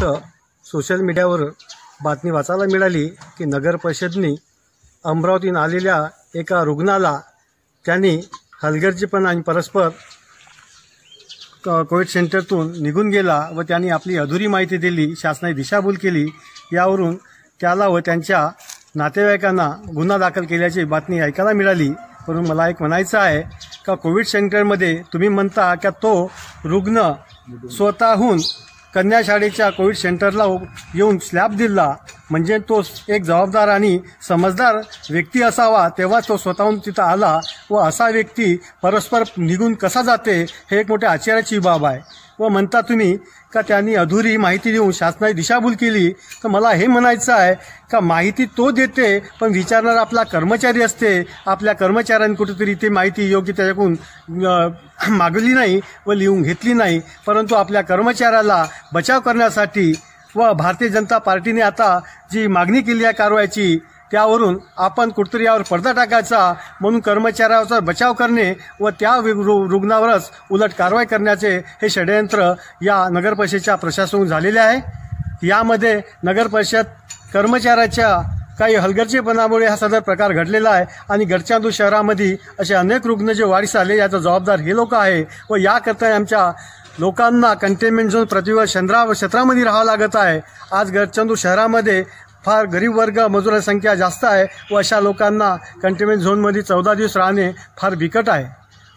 Social मीडियावर बातमी वाचायला मिळाली की नगर परिषदेने अमरावतीहून आलेल्या एका रुग्णाला त्यांनी हलगर्जीपणा आणि परस्पर कोविड सेंटरतून निघून गेला व त्यांनी आपली अधुरी माहिती दिली, शासनाने दिशाभूल केली। यावरून त्याला व त्यांच्या नातेवाईकांना गुन्हा दाखल केल्याची बातमी ऐकायला मिळाली। परंतु मला एक म्हणायचं आहे का कोविड सेंटरमध्ये तुम्ही म्हणता का तो रुग्ण स्वतःहून कन्या शाळेच्या कोविड सेंटरला येऊन स्लॅब दिला, म्हणजे तो एक जबाबदार आणि समजदार व्यक्ती असावा, तेव्हा तो स्वतःहून तिथं आला व असा व्यक्ती परस्पर निघून कसा जाते हे एक मोठ्या आश्चर्याची बाब आहे। व म्हणता तुम्ही का त्यांनी अधुरी माहिती देऊन शासनाने दिशाभूल केली, तर मला हे म्हणायचं आहे का माहिती तो देते पण विचारणारा आपला कर्मचारी असते। आपल्या कर्मचाऱ्यांनी कुठेतरी ती माहिती योग्य त्याच्याकडून मागवली नाही व लिहून घेतली नाही, परंतु आपल्या कर्मचाऱ्याला बचाव करण्यासाठी व भारतीय जनता पार्टीने आता जी मागणी केली आहे कारवाईची, त्यावरून आपण कुठेतरी यावर पडदा टाकायचा, म्हणून कर्मचाऱ्याचा बचाव करणे व त्या रुग्णावरच उलट कारवाई करण्याचे हे षडयंत्र या नगर परिषदेच्या प्रशासनाकडून झालेले आहे। यामध्ये नगर परिषद कर्मचाऱ्याच्या काही हलगर्जीपणामुळे हा सदर प्रकार घडलेला आहे आणि गडचिरोली शहरामध्ये असे अनेक रुग्ण जे वाढीस आले याचा जबाबदार हे लोक आहे व याकरता आमच्या लोकांना कंटेनमेंट झोन प्रतिवर्ष क्षेत्रामध्ये राहावं लागत आहे। आज गडचिरोली शहरामध्ये फार गरीब वर्ग मजुरांची संख्या जास्त आहे व अशा लोकांना कंटेनमेंट झोनमध्ये 14 दिवस राहणे फार बिकट आहे।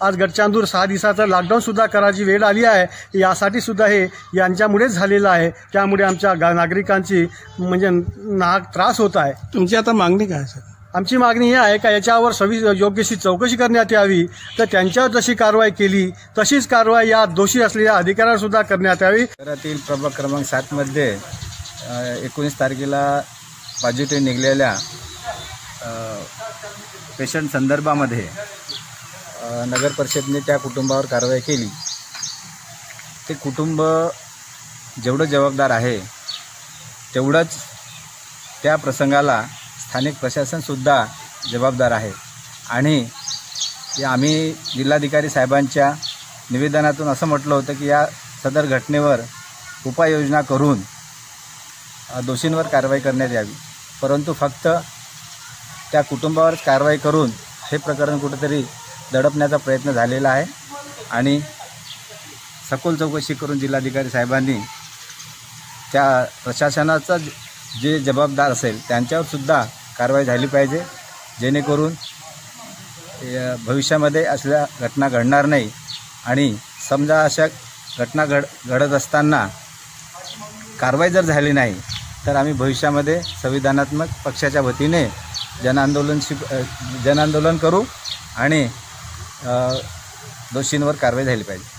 आज गडचिरोली 6 दिवसाचं लॉकडाऊनसुद्धा करायची वेळ आली आहे, यासाठी सुद्धा हे यांच्यामुळेच झालेलं आहे। त्यामुळे आमच्या नागरिकांची म्हणजे नाहक त्रास होत आहे। तुमची आता मागणी काय आहे? आमची मागणी ही आहे का याच्यावर योग्यशी चौकशी करण्यात यावी, तर त्यांच्यावर जशी कारवाई केली तशीच कारवाई या दोषी असलेल्या अधिकाऱ्यांवर सुद्धा करण्यात यावी। शहरातील प्रभाग क्रमांक 7 मध्ये 19 तारखेला पॉझिटिव्ह निघालेल्या पेशंट संदर्भामध्ये नगर परिषदेने त्या कुटुंबावर कारवाई केली। ते कुटुंब जेवढं जबाबदार आहे तेवढंच त्या प्रसंगाला स्थानिक प्रशासनसुद्धा जबाबदार आहे आणि आम्ही जिल्हाधिकारी साहेबांच्या निवेदनातून असं म्हटलं होतं की या सदर घटनेवर उपाययोजना करून दोषींवर कारवाई करण्यात यावी, परंतु फक्त त्या कुटुंबावर कारवाई करून हे प्रकरण कुठेतरी दडपण्याचा प्रयत्न झालेला आहे आणि सखोल चौकशी करून जिल्हाधिकारी साहेबांनी त्या प्रशासनाचा जे जबाबदार असेल त्यांच्यावर सुद्धा कारवाई झाली पाहिजे, जेणेकरून भविष्यामध्ये असल्या घटना घडणार नाही। आणि समजा अशा घटना घडत असताना कारवाई जर झाली नाही तर आम्ही भविष्यामध्ये संविधानात्मक पक्षाच्या वतीने जनआंदोलन करू आणि दोषींवर कारवाई झाली पाहिजे।